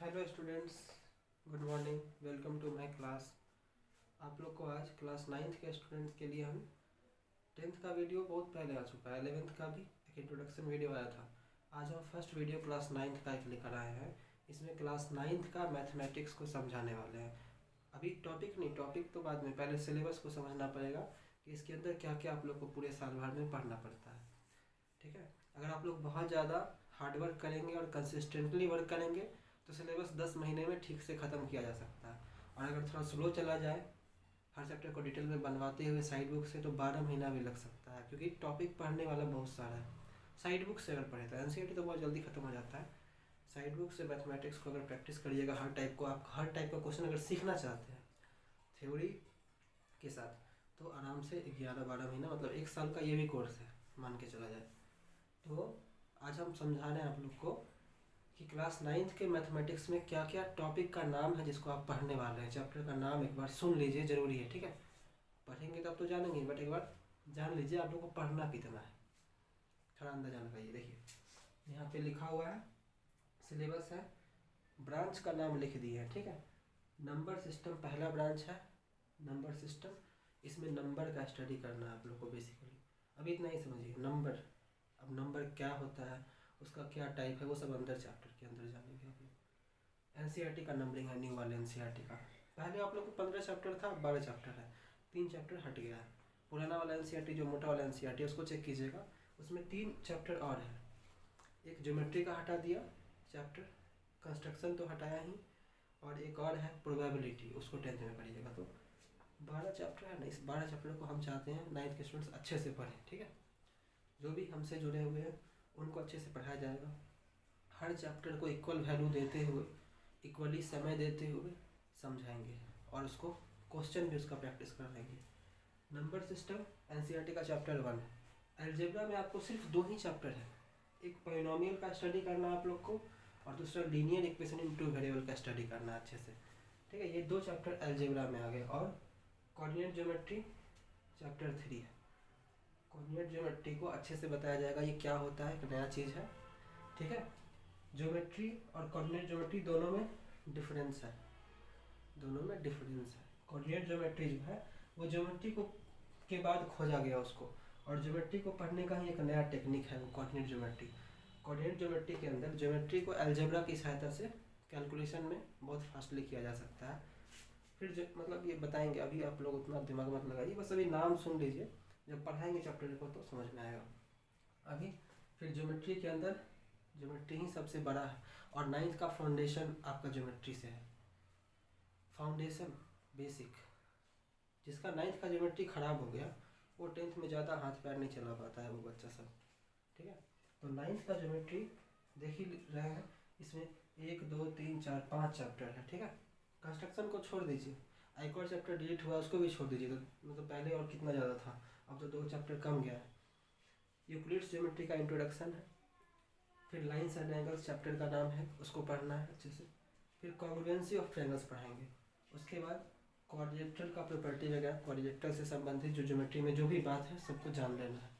Hello students, good morning, welcome to my class. आप लोग को आज क्लास नाइन्थ के स्टूडेंट्स के लिए हम टेंथ का वीडियो बहुत पहले आ चुका है, 11th का भी एक इंट्रोडक्शन वीडियो आया था। आज हम फर्स्ट वीडियो क्लास नाइन्थ का एक लेकर आए हैं। इसमें क्लास नाइन्थ का मैथमेटिक्स को समझाने वाले हैं। अभी टॉपिक नहीं, टॉपिक तो बाद में, पहले सिलेबस को समझना पड़ेगा कि इसके अंदर क्या क्या आप लोग को पूरे साल भर में पढ़ना पड़ता है। ठीक है, अगर आप लोग बहुत ज़्यादा हार्डवर्क करेंगे और कंसिस्टेंटली वर्क करेंगे तो सिलेबस 10 महीने में ठीक से ख़त्म किया जा सकता है। और अगर थोड़ा स्लो चला जाए, हर चैप्टर को डिटेल में बनवाते हुए साइड बुक से, तो 12 महीना भी लग सकता है, क्योंकि टॉपिक पढ़ने वाला बहुत सारा है। साइड बुक से अगर पढ़े तो एनसीईआरटी तो बहुत जल्दी ख़त्म हो जाता है। साइड बुक से मैथमेटिक्स को अगर प्रैक्टिस करिएगा, आप हर टाइप का क्वेश्चन अगर सीखना चाहते हैं थ्योरी के साथ, तो आराम से 11-12 महीना, मतलब 1 साल का ये भी कोर्स है, मान के चला जाए। तो आज हम समझा रहे हैं आप लोग को कि क्लास नाइन्थ के मैथमेटिक्स में क्या क्या टॉपिक का नाम है जिसको आप पढ़ने वाले हैं। चैप्टर का नाम एक बार सुन लीजिए, ज़रूरी है। ठीक है, पढ़ेंगे तब तो जानेंगे, बट एक बार जान लीजिए आप लोग को पढ़ना कितना है, थोड़ा अंदाजा लगाइए। देखिए यहाँ पे लिखा हुआ है, सिलेबस है, ब्रांच का नाम लिख दिए है। ठीक है, नंबर सिस्टम पहला ब्रांच है, नंबर सिस्टम। इसमें नंबर का स्टडी करना है आप लोग को बेसिकली। अभी इतना ही समझिए, नंबर। अब नंबर क्या होता है, उसका क्या टाइप है, वो सब अंदर चैप्टर के अंदर जानेंगे आप लोग। एनसीईआरटी का नंबरिंग है, न्यू वाले एनसीईआरटी का। पहले आप लोग को 15 चैप्टर था, 12 चैप्टर है, 3 चैप्टर हट गया है। पुराना वाला एनसीईआरटी जो मोटा वाला एनसीईआरटी उसको चेक कीजिएगा, उसमें 3 चैप्टर और है। एक ज्योमेट्री का हटा दिया चैप्टर, कंस्ट्रक्शन तो हटाया ही, और एक और है प्रोबेबिलिटी, उसको 10th में पढ़िएगा। तो 12 चैप्टर है ना, इस 12 चैप्टर को हम चाहते हैं नाइन्थ के स्टूडेंट्स अच्छे से पढ़ें। ठीक है, जो भी हमसे जुड़े हुए हैं उनको अच्छे से पढ़ाया जाएगा। हर चैप्टर को इक्वल वैल्यू देते हुए, इक्वली समय देते हुए समझाएंगे, और उसको क्वेश्चन भी उसका प्रैक्टिस कराएंगे। नंबर सिस्टम एनसीईआरटी का चैप्टर 1। अलजेब्रा में आपको सिर्फ 2 ही चैप्टर है, एक पॉलिनोमियल का स्टडी करना है आप लोग को, और दूसरा लीनियर इक्वेशन इन 2 वेरिएबल का स्टडी करना है अच्छे से। ठीक है, ये 2 चैप्टर अलजेब्रा में आ गए। और कोऑर्डिनेट ज्योमेट्री चैप्टर 3 है। कोऑर्डिनेट ज्योमेट्री को अच्छे से बताया जाएगा, ये क्या होता है, एक नया चीज़ है। ठीक है, ज्योमेट्री और कोऑर्डिनेट ज्योमेट्री दोनों में डिफरेंस है, दोनों में डिफरेंस है। कोऑर्डिनेट ज्योमेट्री जो है वो ज्योमेट्री को के बाद खोजा गया उसको, और ज्योमेट्री को पढ़ने का ही एक नया टेक्निक है वो कोऑर्डिनेट ज्योमेट्री। कोऑर्डिनेट ज्योमेट्री के अंदर ज्योमेट्री को अलजेब्रा की सहायता से कैलकुलेशन में बहुत फास्टली किया जा सकता है। फिर जो मतलब ये बताएंगे, अभी आप लोग उतना दिमाग मत लगाइए, बस अभी नाम सुन लीजिए, जब पढ़ाएंगे चैप्टर को तो समझ में आएगा। अभी फिर ज्योमेट्री के अंदर ज्योमेट्री ही सबसे बड़ा है, और नाइन्थ का फाउंडेशन आपका ज्योमेट्री से है। फाउंडेशन बेसिक, जिसका नाइन्थ का ज्योमेट्री खराब हो गया वो 10th में ज़्यादा हाथ पैर नहीं चला पाता है वो बच्चा सब। ठीक है, तो नाइन्थ का ज्योमेट्री देख ही रहे हैं, इसमें 1 2 3 4 5 चैप्टर है। ठीक है, कंस्ट्रक्शन को छोड़ दीजिए, एक और चैप्टर डिलीट हुआ उसको भी छोड़ दीजिए, तो मतलब पहले और कितना ज़्यादा था, अब तो 2 चैप्टर कम गया है। यूक्लिड्स ज्योमेट्री का इंट्रोडक्शन है। फिर लाइन्स एंड एंगल्स चैप्टर का नाम है, उसको पढ़ना है अच्छे से। फिर कॉन्ग्रुएंसी ऑफ ट्रायंगल्स पढ़ाएंगे। उसके बाद क्वाड्रिलेटरल का प्रॉपर्टी वगैरह, क्वाड्रिलेटरल से संबंधित जो ज्योमेट्री में जो भी बात है सबको जान लेना है।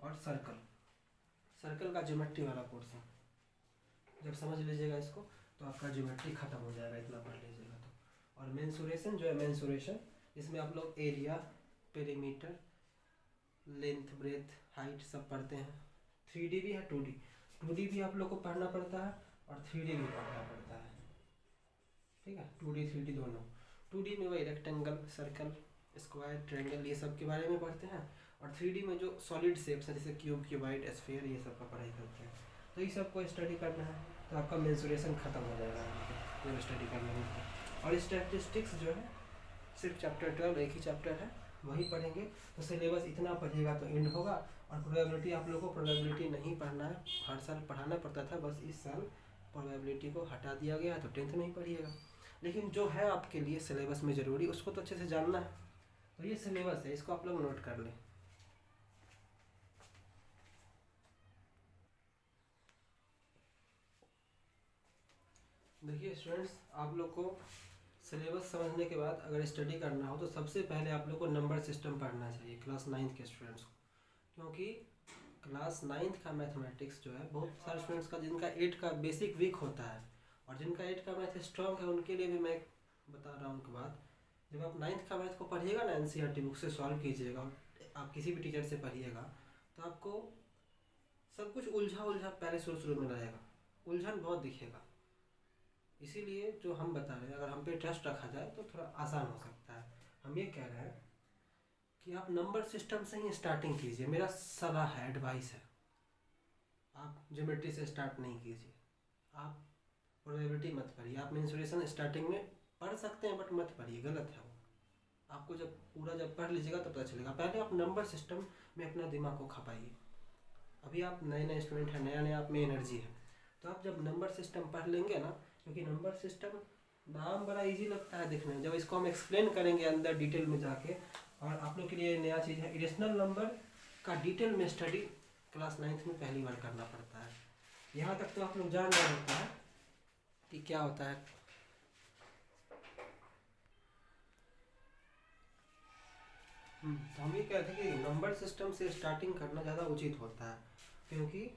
और सर्कल, सर्कल का ज्योमेट्री वाला पोर्शन जब समझ लीजिएगा इसको, तो आपका ज्योमेट्री खत्म हो जाएगा, इतना पढ़ लीजिएगा तो। और मेंसुरेशन जो है, मेंसुरेशन इसमें आप लोग area, perimeter, length, breadth, height सब पढ़ते हैं। 3D भी है, 2D भी आप लोग को पढ़ना पड़ता है, और 3D भी पढ़ना पड़ता है। ठीक है, 2D 3D दोनों। 2D में वही रेक्टेंगल, सर्कल, स्क्वायर, ट्रायंगल, ये सब के बारे में पढ़ते हैं, और 3D में जो सॉलिड शेप्स है जैसे क्यूब, क्यूबाइड, स्फीयर, ये सब का पढ़ाई करते हैं। तो ये सब को स्टडी करना है, तो आपका मेंसुरेशन खत्म हो जाएगा जब स्टडी करना है। और स्टैटिस्टिक्स जो है सिर्फ चैप्टर 12 एक ही चैप्टर है, वही पढ़ेंगे। तो सिलेबस इतना पढ़िएगा तो एंड होगा। और प्रोबेबिलिटी आप लोगों को प्रोबेबिलिटी नहीं पढ़ना है, हर साल पढ़ाना पड़ता था, बस इस साल प्रोबेबिलिटी को हटा दिया गया है, तो 10th में ही पढ़िएगा। लेकिन जो है आपके लिए सिलेबस में ज़रूरी, उसको तो अच्छे से जानना है। तो ये सिलेबस है, इसको आप लोग नोट कर लें। देखिए स्टूडेंट्स, आप लोग को सिलेबस समझने के बाद अगर स्टडी करना हो तो सबसे पहले आप लोग को नंबर सिस्टम पढ़ना चाहिए क्लास नाइन्थ के स्टूडेंट्स को, क्योंकि क्लास नाइन्थ का मैथमेटिक्स जो है बहुत सारे स्टूडेंट्स का जिनका 8 का बेसिक वीक होता है, और जिनका 8 का मैथ स्ट्रॉन्ग है उनके लिए भी मैं बता रहा हूँ एक बात, जब आप 9th का मैथ को पढ़िएगा ना NCERT बुक से सॉल्व कीजिएगा, आप किसी भी टीचर से पढ़िएगा, तो आपको सब कुछ उलझा उलझा पहले शुरू में रहेगा, उलझन बहुत दिखेगा। इसीलिए जो हम बता रहे हैं, अगर हम पे ट्रस्ट रखा जाए तो थोड़ा आसान हो सकता है। हम ये कह रहे हैं कि आप नंबर सिस्टम से ही स्टार्टिंग कीजिए, मेरा सलाह है, एडवाइस है। आप ज्योमेट्री से स्टार्ट नहीं कीजिए, आप प्रोबेबिलिटी मत पढ़िए, आप मेंसुरेशन स्टार्टिंग में पढ़ सकते हैं बट मत पढ़िए, गलत है वो। आपको जब पूरा पढ़ लीजिएगा तब पता चलेगा। पहले आप नंबर सिस्टम में अपना दिमाग को खपाइए। अभी आप नए स्टूडेंट हैं, नया आप में एनर्जी है, तो आप जब नंबर सिस्टम पढ़ लेंगे ना, क्योंकि नंबर सिस्टम नाम बड़ा इजी लगता है दिखने में, जब इसको हम एक्सप्लेन करेंगे अंदर डिटेल में जाके, और आप लोग के लिए नया चीज़ है, इरेशनल नंबर का डिटेल में स्टडी क्लास 9th में पहली बार करना पड़ता है। यहाँ तक तो आप लोग जान रहे होता है कि क्या होता है। तो हम ये कहते हैं कि नंबर सिस्टम से स्टार्टिंग करना ज़्यादा उचित होता है, क्योंकि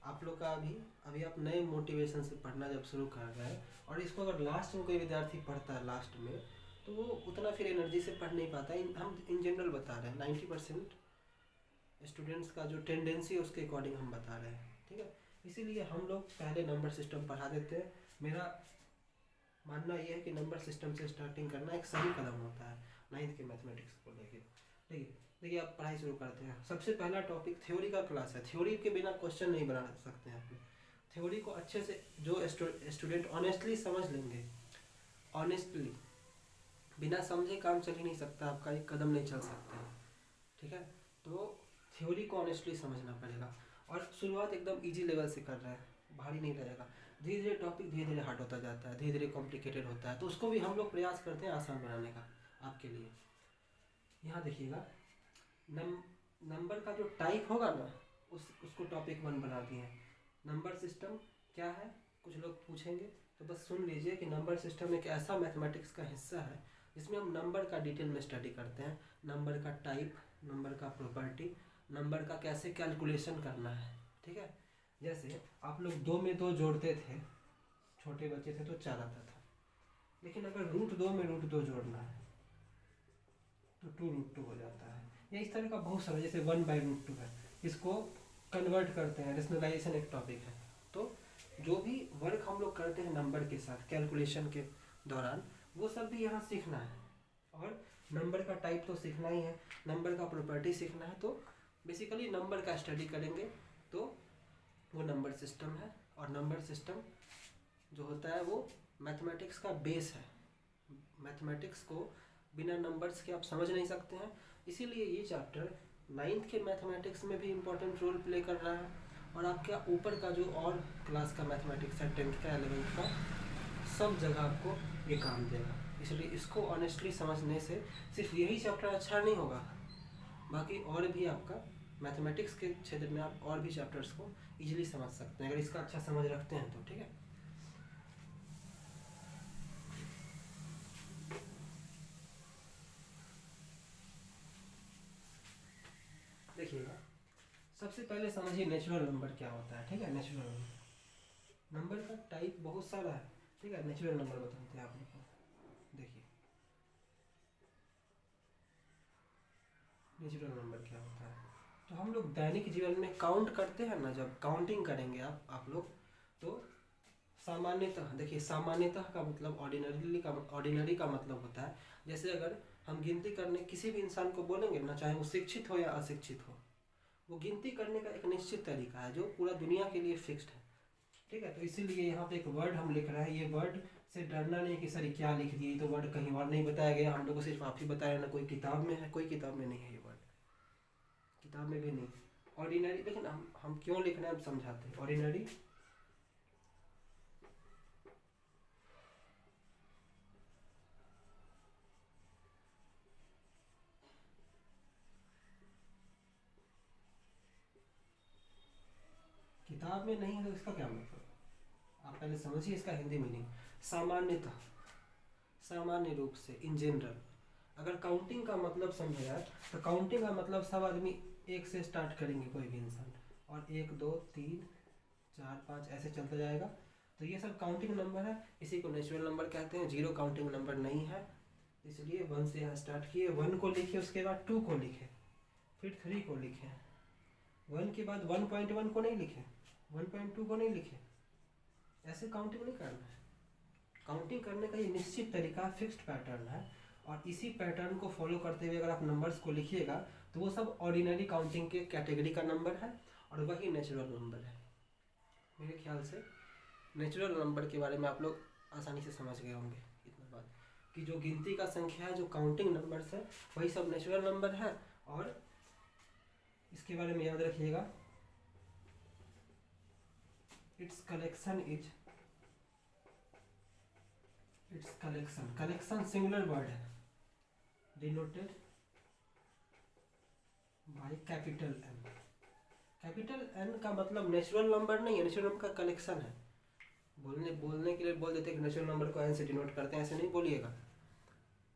आप लोग का अभी आप नए मोटिवेशन से पढ़ना जब शुरू कर रहे हैं, और इसको अगर लास्ट में कोई विद्यार्थी पढ़ता है लास्ट में, तो वो उतना फिर एनर्जी से पढ़ नहीं पाता। हम इन जनरल बता रहे हैं, 90% स्टूडेंट्स का जो टेंडेंसी है उसके अकॉर्डिंग हम बता रहे हैं, ठीक है। इसीलिए हम लोग पहले नंबर सिस्टम पढ़ा देते हैं। मेरा मानना यह है कि नंबर सिस्टम से स्टार्टिंग करना एक सही कदम होता है 9th के मैथमेटिक्स को लेके। देखिए आप पढ़ाई शुरू करते हैं। सबसे पहला टॉपिक थ्योरी का क्लास है। थ्योरी के बिना क्वेश्चन नहीं बना सकते हैं आप लोग। थ्योरी को अच्छे से जो स्टूडेंट ऑनेस्टली समझ लेंगे, ऑनेस्टली, बिना समझे काम चल ही नहीं सकता, आपका एक कदम नहीं चल सकता है, ठीक है। तो थ्योरी को ऑनेस्टली समझना पड़ेगा, और शुरुआत एकदम इजी लेवल से कर रहा है, भारी नहीं रहेगा। धीरे धीरे टॉपिक धीरे धीरे हार्ड होता जाता है, धीरे धीरे कॉम्प्लिकेटेड होता है, तो उसको भी हम लोग प्रयास करते हैं आसान बनाने का आपके लिए। यहाँ देखिएगा, नंबर का जो टाइप होगा ना, उसको टॉपिक 1 बना दिए। नंबर सिस्टम क्या है, कुछ लोग पूछेंगे, तो बस सुन लीजिए कि नंबर सिस्टम एक ऐसा मैथमेटिक्स का हिस्सा है जिसमें हम नंबर का डिटेल में स्टडी करते हैं। नंबर का टाइप, नंबर का प्रॉपर्टी, नंबर का कैसे कैलकुलेशन करना है, ठीक है। जैसे आप लोग 2 में 2 जोड़ते थे, छोटे बच्चे थे तो 4 आता था, लेकिन अगर √2 में √2 जोड़ना है तो 2√2 हो जाता है। या इस तरह का बहुत सारा, जैसे 1/√2 है, इसको कन्वर्ट करते हैं, रेशनलाइजेशन एक टॉपिक है। तो जो भी वर्क हम लोग करते हैं नंबर के साथ कैलकुलेशन के दौरान, वो सब भी यहाँ सीखना है। और नंबर का टाइप तो सीखना ही है, नंबर का प्रॉपर्टी सीखना है। तो बेसिकली नंबर का स्टडी करेंगे तो वो नंबर सिस्टम है। और नंबर सिस्टम जो होता है वो मैथमेटिक्स का बेस है। मैथमेटिक्स को बिना नंबर्स के आप समझ नहीं सकते हैं, इसीलिए ये चैप्टर 9th के मैथमेटिक्स में भी इम्पोर्टेंट रोल प्ले कर रहा है। और आपके ऊपर का जो और क्लास का मैथमेटिक्स है, 10th का, 11th का, सब जगह आपको ये काम देगा। इसलिए इसको ऑनेस्टली समझने से सिर्फ यही चैप्टर अच्छा नहीं होगा, बाकी और भी आपका मैथमेटिक्स के क्षेत्र में आप और भी चैप्टर्स को इजीली समझ सकते हैं, अगर इसका अच्छा समझ रखते हैं तो, ठीक है। देखिएगा, सबसे पहले समझिए नेचुरल नंबर क्या होता है, ठीक है। नेचुरल नंबर का टाइप बहुत सारा है, ठीक है। नेचुरल नंबर बताते हैं आप लोग को। देखिए नेचुरल नंबर क्या होता है, तो हम लोग दैनिक जीवन में काउंट करते हैं ना, जब काउंटिंग करेंगे आप लोग, तो सामान्यतः, देखिए सामान्यतः का मतलब ऑर्डिनरी का मतलब होता है, जैसे अगर हम गिनती करने किसी भी इंसान को बोलेंगे ना, चाहे वो शिक्षित हो या अशिक्षित हो, वो गिनती करने का एक निश्चित तरीका है जो पूरा दुनिया के लिए फिक्स्ड है, ठीक है। तो इसीलिए यहाँ पे एक वर्ड हम लिख रहे हैं, ये वर्ड से डरना नहीं कि सर क्या लिख दिए, तो वर्ड कहीं और नहीं बताया गया, हम लोग को सिर्फ आप ही बताया, ना कोई किताब में है, कोई किताब में नहीं है ये वर्ड, किताब में भी नहीं। ऑर्डिनरी, लेकिन हम क्यों लिख रहे हैं, हम समझाते हैं। ऑर्डिनरी किताब में नहीं है, तो इसका क्या मतलब, आप पहले समझिए इसका हिंदी मीनिंग। सामान्यतः, सामान्य रूप से, इन जनरल। अगर काउंटिंग का मतलब समझे यार, तो काउंटिंग का मतलब सब आदमी 1 से स्टार्ट करेंगे, कोई भी इंसान, और 1 2 3 4 5 ऐसे चलता जाएगा, तो ये सब काउंटिंग नंबर है, इसी को नेचुरल नंबर कहते हैं। जीरो काउंटिंग नंबर नहीं है, इसलिए 1 से यहाँ स्टार्ट किए, 1 को लिखे, उसके बाद 2 को लिखे, फिर 3 को लिखे, 1 के बाद 1.1 को नहीं लिखे, 1.2 को नहीं लिखे। ऐसे काउंटिंग नहीं करना है। काउंटिंग करने का ये निश्चित तरीका, फिक्स्ड पैटर्न है, और इसी पैटर्न को फॉलो करते हुए अगर आप नंबर्स को लिखिएगा तो वो सब ऑर्डिनरी काउंटिंग के कैटेगरी का नंबर है और वही नेचुरल नंबर है। मेरे ख्याल से नेचुरल नंबर के बारे में आप लोग आसानी से समझ गए होंगे इतना बात, कि जो गिनती का संख्या है, जो काउंटिंग नंबर्स है, वही सब नेचुरल नंबर है। और इसके बारे में याद रखिएगा, इट्स कलेक्शन सिंगुलर वर्ड है, denoted by capital N. Capital N का मतलब नेचुरल नंबर नहीं है, नेचुरल नंबर का कलेक्शन है। बोलने के लिए बोल देते हैं कि नेचुरल नंबर को एन से डिनोट करते हैं, ऐसे नहीं बोलिएगा,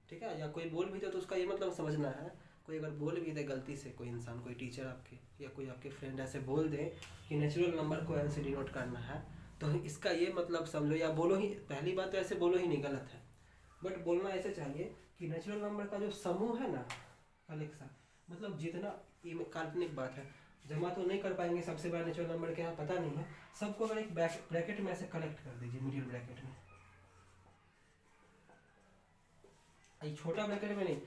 ठीक है। या कोई बोल भी दे तो उसका ये मतलब समझना है, कोई अगर बोल भी दे गलती से, कोई इंसान, कोई टीचर आपके या कोई आपके फ्रेंड ऐसे बोल दे कि नेचुरल नंबर को एन से डिनोट करना है, तो इसका ये मतलब समझो या बोलो ही, पहली बात तो ऐसे बोलो ही नहीं, गलत है। बट बोलना ऐसे चाहिए कि नेचुरल नंबर का जो समूह है ना, कलेक्शन, मतलब जितना, ये काल्पनिक बात है, जमा तो नहीं कर पाएंगे, सबसे बड़ा नेचुरल नंबर क्या है पता नहीं है, सबको अगर एक ब्रैकेट में ऐसे कलेक्ट कर दीजिए, मिडिल ब्रैकेट में, एक छोटा ब्रैकेट में नहीं,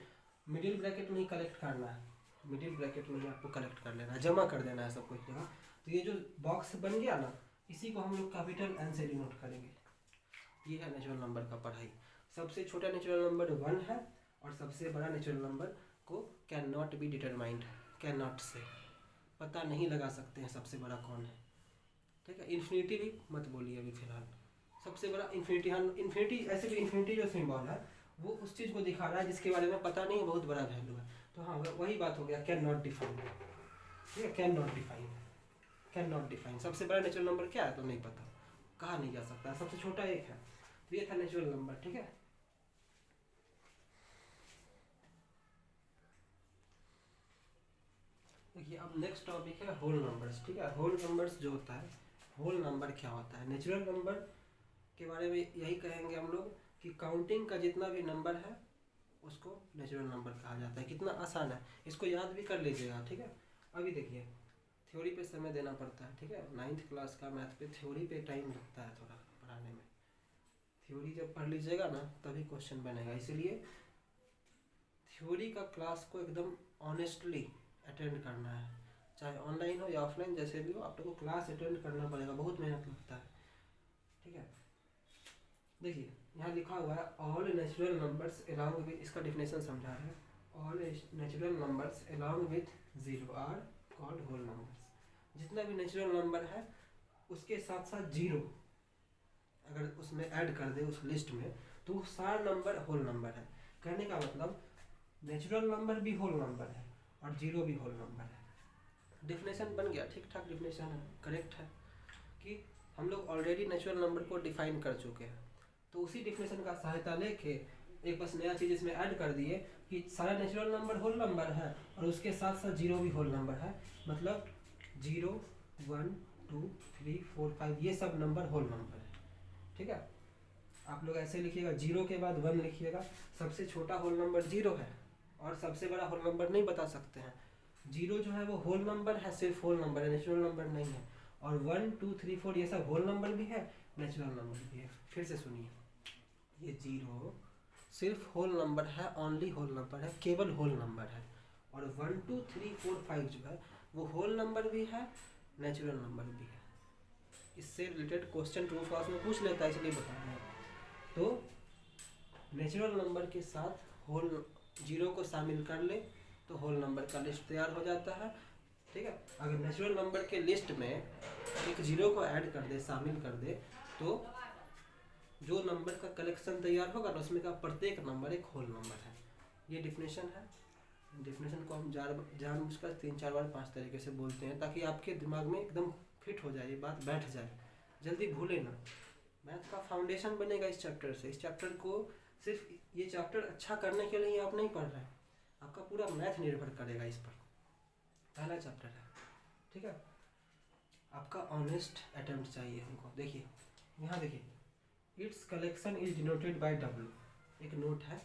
मिडिल ब्रैकेट में ही कलेक्ट करना है, मिडिल ब्रैकेट में ही आपको कलेक्ट कर लेना है, जमा कर देना है सब कुछ जगह। तो ये जो बॉक्स बन गया ना, इसी को हम लोग कैपिटल एन से डिनोट करेंगे। ये है नेचुरल नंबर का पढ़ाई। सबसे छोटा नेचुरल नंबर 1 है और सबसे बड़ा नेचुरल नंबर को can not be determined, can not से पता नहीं लगा सकते हैं सबसे बड़ा कौन है, ठीक है। इन्फिनिटी भी मत बोलिए अभी फिलहाल, सबसे बड़ा इन्फिनिटी। हाँ, इन्फिनिटी, ऐसे भी इन्फिनिटी जो सिंबल है वो उस चीज़ को दिखा रहा है जिसके बारे में पता नहीं, बहुत बड़ा वैल्यू है। तो हाँ, वही बात हो गया, कैन नॉट डिफाइन, ठीक है, कैन नॉट डिफाइन। सबसे बड़ा नेचुरल नंबर क्या है तो नहीं पता, कहा नहीं जा सकता, सबसे छोटा एक है। तो ये था नेचुरल नंबर, ठीक है। देखिए अब नेक्स्ट टॉपिक है होल नंबर्स, ठीक है। होल नंबर्स जो होता है, होल नंबर क्या होता है, नेचुरल नंबर के बारे में यही कहेंगे हम लोग कि काउंटिंग का जितना भी नंबर है उसको नेचुरल नंबर कहा जाता है। कितना आसान है, इसको याद भी कर लीजिएगा, ठीक है। अभी देखिए, थ्योरी पे समय देना पड़ता है, ठीक है। 9th क्लास का मैथ पे थ्योरी पे टाइम लगता है थोड़ा पढ़ाने में। थ्योरी जब पढ़ लीजिएगा ना तभी क्वेश्चन बनेगा, इसीलिए थ्योरी का क्लास को एकदम ऑनेस्टली अटेंड करना है, चाहे ऑनलाइन हो या ऑफलाइन, जैसे भी हो आप लोग को क्लास अटेंड करना पड़ेगा, बहुत मेहनत लगता है, ठीक है। देखिए यहाँ लिखा हुआ है all natural numbers along with, इसका डिफिनेशन समझा रहे हैं, all natural numbers along with zero are called whole numbers. जितना भी नेचुरल नंबर है उसके साथ साथ जीरो अगर उसमें ऐड कर दे उस लिस्ट में, तो वो सारा नंबर होल नंबर है। कहने का मतलब नेचुरल नंबर भी होल नंबर है और जीरो भी होल नंबर है। डिफिनेशन बन गया, ठीक ठाक डिफिनेशन है, करेक्ट है कि हम लोग ऑलरेडी नेचुरल नंबर को डिफाइन कर चुके हैं, तो उसी डिफिनेशन का सहायता लेके एक बस नया चीज़ इसमें ऐड कर दिए कि सारा नेचुरल नंबर होल नंबर है और उसके साथ साथ जीरो भी होल नंबर है। मतलब 0, 1, 2, 3, 4, 5 ये सब नंबर होल नंबर है, ठीक है। आप लोग ऐसे लिखिएगा, 0 के बाद 1 लिखिएगा। सबसे छोटा होल नंबर 0 है और सबसे बड़ा होल नंबर नहीं बता सकते हैं। 0 जो है वो होल नंबर है, सिर्फ होल नंबर है, नेचुरल नंबर नहीं है। और 1, 2, 3, 4 ये सब होल नंबर भी है, नेचुरल नंबर भी है। फिर से सुनिए, ये 0 सिर्फ होल नंबर है, ओनली होल नंबर है, केवल होल नंबर है। और 1, 2, 3, 4, 5 जो है वो होल नंबर भी है, नेचुरल नंबर भी है। इससे रिलेटेड क्वेश्चन ट्रू फॉल्स में पूछ लेता है, इसलिए बता रहे हैं। तो नेचुरल नंबर के साथ होल 0 को शामिल कर ले तो होल नंबर का लिस्ट तैयार हो जाता है, ठीक है। अगर नेचुरल नंबर के लिस्ट में एक 0 को ऐड कर दे, शामिल कर दे, तो जो नंबर का कलेक्शन तैयार होगा ना उसमें का प्रत्येक नंबर एक होल नंबर है। ये डिफिनेशन है। डिफिनेशन को हम जानबूझकर 3-4 बार 5 तरीके से बोलते हैं ताकि आपके दिमाग में एकदम फिट हो जाए, ये बात बैठ जाए, जल्दी भूले ना। मैथ का फाउंडेशन बनेगा इस चैप्टर से। इस चैप्टर को सिर्फ ये चैप्टर अच्छा करने के लिए आप नहीं पढ़ रहे हैं, आपका पूरा मैथ निर्भर करेगा इस पर। पहला चैप्टर है, ठीक है। आपका ऑनेस्ट अटेम्प्ट चाहिए हमको। देखिए यहाँ देखिए it's collection is denoted by W, एक नोट है।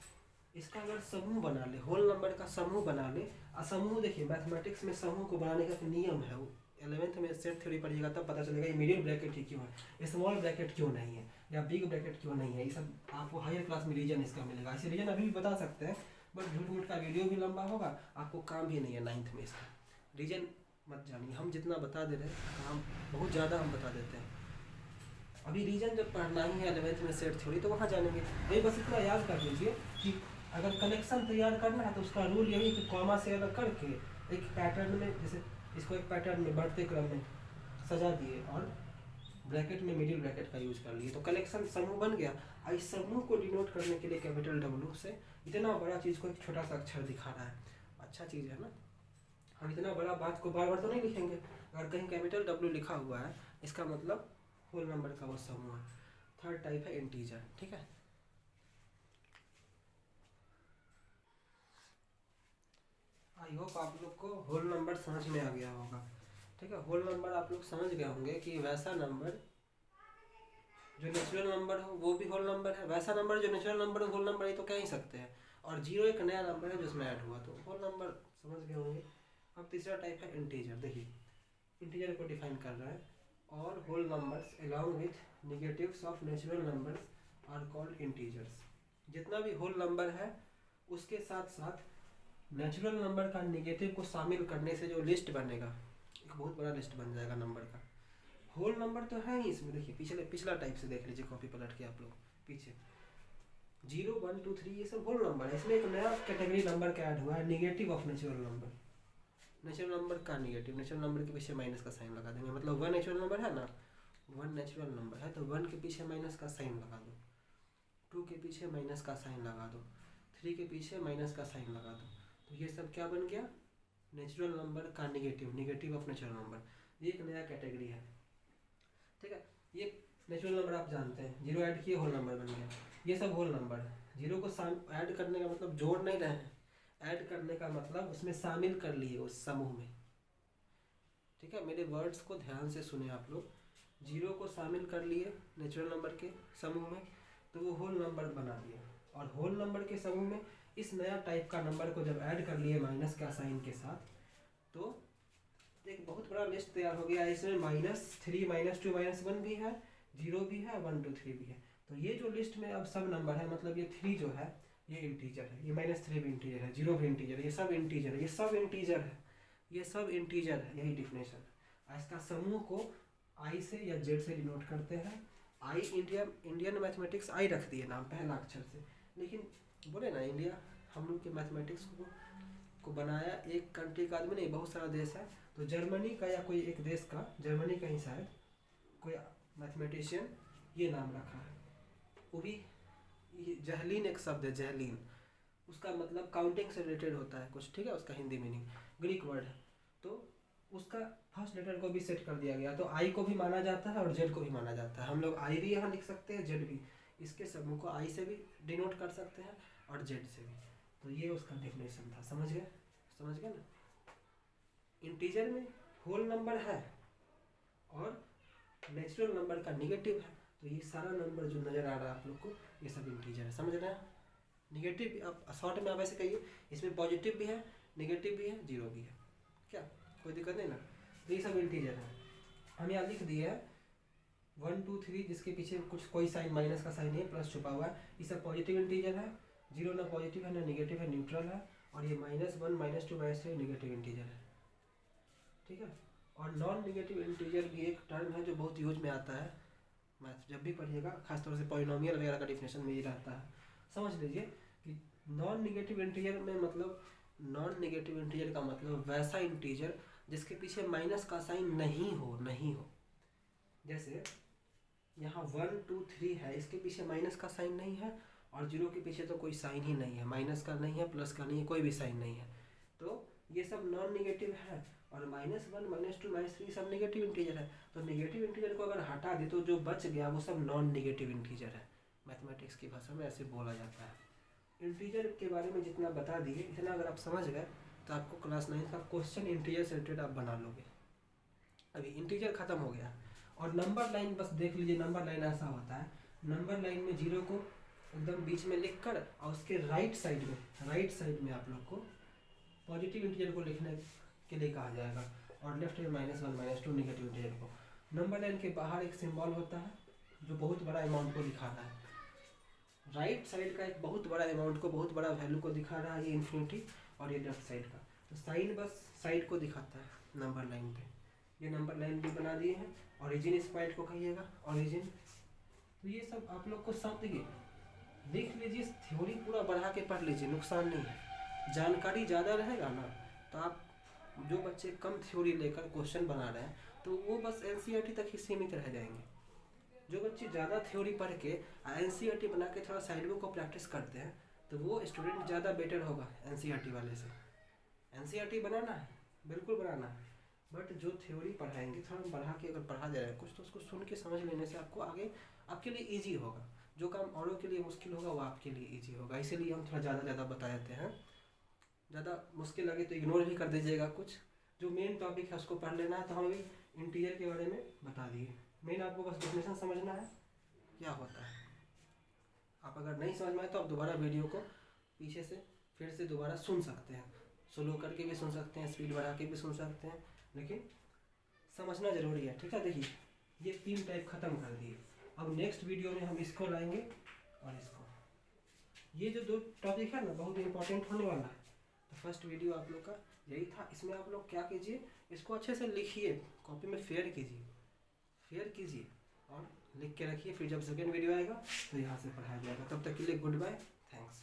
इसका अगर समूह बना ले, होल नंबर का समूह बना ले, और समूह देखिए मैथमेटिक्स में समूह को बनाने का एक नियम है, वो 11th में सेट थ्योरी पढ़िएगा तब पता चलेगा ये मिडिल ब्रैकेट ही क्यों है, स्मॉल ब्रैकेट क्यों नहीं है, या बिग ब्रैकेट क्यों नहीं है। ये सब आपको हायर क्लास में रीजन इसका मिलेगा। ऐसे रीजन अभी भी बता सकते हैं, बट झूठ मूठ का वीडियो भी लंबा होगा, आपको काम भी नहीं है 9th में इसका। रीजन मत जानिए, हम जितना बता दे रहे हैं काम बहुत ज़्यादा हम बता देते हैं। अभी रीजन जब पढ़ना ही है 11th में सेट थ्योरी तो वहाँ जानेंगे। ये बस इतना याद कर लीजिए कि अगर कलेक्शन तैयार करना है तो उसका रूल यही कि कॉमा से अलग करके एक पैटर्न में, जैसे इसको एक पैटर्न में बढ़ते क्रम में सजा दिए और ब्रैकेट में मिडिल ब्रैकेट का यूज कर लिए, तो कलेक्शन समूह बन गया। और इस समूह को डिनोट करने के लिए कैपिटल डब्ल्यू से इतना बड़ा चीज़ को एक छोटा सा अक्षर दिखा रहा है, अच्छा चीज़ है ना। हम इतना बड़ा बात को बार बार तो नहीं लिखेंगे, अगर कहीं कैपिटल डब्ल्यू लिखा हुआ है इसका मतलब होल नंबर का वो समूह है। थर्ड टाइप है इंटीजर, ठीक है। आई होप आप लोग को होल नंबर समझ में आ गया होगा, ठीक है। होल नंबर आप लोग समझ गए होंगे कि वैसा नंबर जो नेचुरल नंबर हो वो भी होल नंबर है, वैसा नंबर जो नेचुरल नंबर हो होल नंबर ये तो कह ही सकते हैं, और जीरो एक नया नंबर है जो उसमें ऐड हुआ तो होल नंबर समझ गए होंगे। अब तीसरा टाइप है इंटीजर। देखिए इंटीजर को डिफाइन कर रहा है, all whole numbers along with negatives of natural numbers are called integers. जितना भी होल नंबर है उसके साथ साथ नेचुरल नंबर का नेगेटिव को शामिल करने से जो लिस्ट बनेगा, एक बहुत बड़ा लिस्ट बन जाएगा नंबर का। होल नंबर तो है ही इसमें, देखिए पिछला टाइप से देख लीजिए, कॉपी पलट के आप लोग पीछे 0 1 2 3 ये सब होल नंबर है। इसमें एक नया कैटेगरी नंबर का ऐड हुआ है, negative of natural number. Natural number का नेगेटिव, नेचुरल नंबर के पीछे माइनस का साइन लगा देंगे, मतलब 1 नेचुरल नंबर है ना, 1 नेचुरल नंबर है तो 1 के पीछे माइनस का साइन लगा दो, 2 के पीछे माइनस का साइन लगा दो, 3 के पीछे माइनस का साइन लगा दो, तो ये सब क्या बन गया, नेचुरल नंबर का negative, negative of natural number. ये एक नया कैटेगरी है, ठीक है। ये नेचुरल नंबर आप जानते हैं, जीरो ऐड किए होल नंबर बन गया, ये सब होल नंबर है। जीरो को ऐड करने का मतलब जोड़ नहीं रहे हैं, ऐड करने का मतलब उसमें शामिल कर लिए उस समूह में, ठीक है। मेरे वर्ड्स को ध्यान से सुने आप लोग, जीरो को शामिल कर लिए नेचुरल नंबर के समूह में तो वो होल नंबर बना दिया, और होल नंबर के समूह में इस नया टाइप का नंबर को जब ऐड कर लिए माइनस का साइन के साथ तो एक बहुत बड़ा लिस्ट तैयार हो गया। इसमें -3 -2 -1 भी है, 0 भी है, 1 2 3 भी है। तो ये जो लिस्ट में अब सब नंबर है, मतलब ये 3 जो है ये इंटीजर है, ये -3 भी इंटीजर है, 0 भी इंटीजर है, ये सब इंटीजर है, ये सब इंटीजर है, ये सब इंटीजर है, यही डिफिनेशन है। इसका समूह को आई से या जेड से डिनोट करते हैं। आई इंडियन मैथमेटिक्स आई रख दिए नाम पहला अक्षर से, लेकिन बोले ना इंडिया हम लोग के मैथमेटिक्स को बनाया एक कंट्री का आदमी नहीं, बहुत सारा देश है, तो जर्मनी का या कोई एक देश का, जर्मनी का ही शायद कोई मैथमेटिशियन ये नाम रखा है। वो भी ये जहलीन एक शब्द है, जहलीन, उसका मतलब काउंटिंग से रिलेटेड होता है कुछ, ठीक है, उसका हिंदी मीनिंग ग्रीक वर्ड है, तो उसका फर्स्ट लेटर को भी सेट कर दिया गया, तो आई को भी माना जाता है और जेड को भी माना जाता है। हम लोग आई भी यहाँ लिख सकते हैं, जेड भी, इसके समूह को आई से भी डिनोट कर सकते हैं और जेड से भी। तो ये उसका डेफिनेशन था, समझ गए ना। इंटीजर में होल नंबर है और नेचुरल नंबर का नेगेटिव है, तो ये सारा नंबर जो नज़र आ रहा है आप लोग को ये सब इंटीजर है, समझ रहे हैं। नेगेटिव आप शॉर्ट में आप ऐसे कहिए, इसमें पॉजिटिव भी है, नेगेटिव भी है, जीरो भी है, क्या कोई दिक्कत नहीं ना। तो ये सब इंटीजर है। हम यहाँ लिख दिए है 1 2 3 जिसके पीछे कुछ कोई साइन माइनस का साइन है, प्लस छुपा हुआ है, ये सब पॉजिटिव इंटीजर है। जीरो ना पॉजिटिव है ना नेगेटिव है, न्यूट्रल है। और ये -1 -2 -3 नेगेटिव इंटीजर है, ठीक है। और नॉन नेगेटिव इंटीजर भी एक टर्म है जो बहुत यूज में आता है, मैथ जब भी पढ़िएगा, खासतौर से पॉलिनोमियल वगैरह का डिफिनेशन में ये रहता है। समझ लीजिए कि नॉन नेगेटिव इंटीजर में मतलब, नॉन नेगेटिव इंटीजर का मतलब वैसा इंटीजर जिसके पीछे माइनस का साइन नहीं हो। जैसे यहाँ 1 2 3 है, इसके पीछे माइनस का साइन नहीं है, और जीरो के पीछे तो कोई साइन ही नहीं है, माइनस का नहीं है, प्लस का नहीं है, कोई भी साइन नहीं है, तो ये सब नॉन नेगेटिव है। और -1 -2 -3 सब नेगेटिव इंटीजर है, तो नेगेटिव इंटीजर को अगर हटा दे तो जो बच गया वो सब नॉन नेगेटिव इंटीजर है। मैथमेटिक्स की भाषा में ऐसे बोला जाता है। इंटीजर के बारे में जितना बता दिए, इतना अगर आप समझ गए तो आपको क्लास 9 का क्वेश्चन इंटीजर से रिलेटेड आप बना लोगे। अभी इंटीजर ख़त्म हो गया, और नंबर लाइन बस देख लीजिए, नंबर लाइन ऐसा होता है, नंबर लाइन में 0 को एकदम बीच में लिख कर और उसके राइट साइड में आप लोग को पॉजिटिव इंटीजर को लिखने के लिए कहा जाएगा और लेफ्ट में -1 -2 नेगेटिव इंटीजर को। नंबर लाइन के बाहर एक सिंबल होता है जो बहुत बड़ा अमाउंट को दिखा रहा है, राइट साइड का एक बहुत बड़ा अमाउंट को, बहुत बड़ा वैल्यू को दिखा रहा है, ये इन्फिनिटी, और ये लेफ्ट साइड का। तो साइन बस साइड को दिखाता है नंबर लाइन पे। ये नंबर लाइन भी बना दिए हैं। ओरिजिन इस पॉइंट को कहिएगा, ओरिजिन। तो ये सब आप लोग को समझिए, देख लीजिए, थ्योरी पूरा बढ़ा के पढ़ लीजिए, नुकसान नहीं है। जानकारी ज़्यादा रहेगा ना तो आप, जो बच्चे कम थ्योरी लेकर क्वेश्चन बना रहे हैं तो वो बस एनसीईआरटी तक ही सीमित रह जाएंगे। जो बच्चे ज़्यादा थ्योरी पढ़ के एनसीईआरटी बना के थोड़ा साइड बुक को प्रैक्टिस करते हैं तो वो स्टूडेंट ज़्यादा बेटर होगा एनसीईआरटी वाले से। एनसीईआरटी बनाना है, बिल्कुल बनाना है, बट जो थ्योरी पढ़ाएंगे थोड़ा बढ़ा के अगर पढ़ा दे रहा है कुछ, तो उसको सुन के समझ लेने से आपको आगे आपके लिए ईजी होगा। जो काम औरों के लिए मुश्किल होगा वो आपके लिए ईजी होगा। इसीलिए हम थोड़ा ज़्यादा बता देते हैं। ज़्यादा मुश्किल लगे तो इग्नोर भी कर दीजिएगा, कुछ जो मेन टॉपिक है उसको पढ़ लेना है। तो हम अभी इंटीजर के बारे में बता दिए, मेन आपको बस डेफिनेशन समझना है क्या होता है। आप अगर नहीं समझ में आए तो आप दोबारा वीडियो को पीछे से फिर से दोबारा सुन सकते हैं, स्लो करके भी सुन सकते हैं, स्पीड बढ़ा के भी सुन सकते हैं, लेकिन समझना ज़रूरी है। ठीक है, देखिए ये 3 टाइप ख़त्म कर दिए। अब नेक्स्ट वीडियो में हम इसको लाएंगे और इसको। ये जो 2 टॉपिक है ना बहुत इंपॉर्टेंट होने वाला है। तो फर्स्ट वीडियो आप लोग का यही था। इसमें आप लोग क्या कीजिए, इसको अच्छे से लिखिए, कॉपी में फेयर कीजिए और लिख के रखिए। फिर जब सेकेंड वीडियो आएगा तो यहाँ से पढ़ाया जाएगा। तब तक के लिए गुड बाय, थैंक्स।